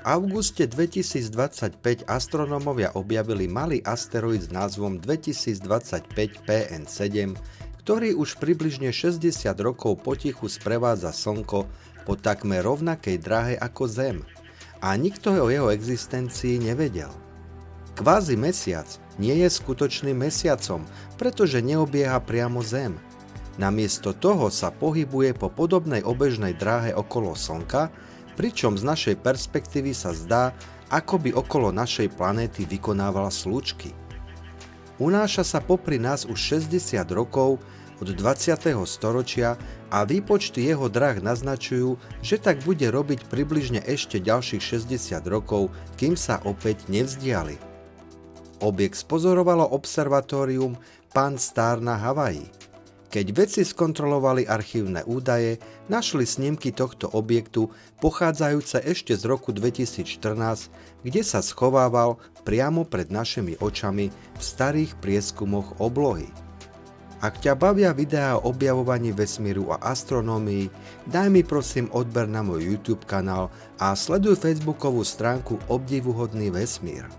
auguste 2025 astronómovia objavili malý asteroid s názvom 2025 PN7, ktorý už približne 60 rokov potichu sprevádza Slnko po takmer rovnakej dráhe ako Zem. A nikto o jeho existencii nevedel. Kvázi mesiac nie je skutočným mesiacom, pretože neobieha priamo Zem. Namiesto toho sa pohybuje po podobnej obežnej dráhe okolo Slnka, pričom z našej perspektívy sa zdá, ako by okolo našej planéty vykonával slúčky. Unáša sa popri nás už 60 rokov od 20. storočia a výpočty jeho dráh naznačujú, že tak bude robiť približne ešte ďalších 60 rokov, kým sa opäť nevzdiali. Objekt spozorovalo observatórium Pan-STARRS na Havaji. Keď vedci skontrolovali archívne údaje, našli snímky tohto objektu pochádzajúce ešte z roku 2014, kde sa schovával priamo pred našimi očami v starých prieskumoch oblohy. Ak ťa bavia videá o objavovaní vesmíru a astronómii, daj mi prosím odber na môj YouTube kanál a sleduj facebookovú stránku Obdivuhodný vesmír.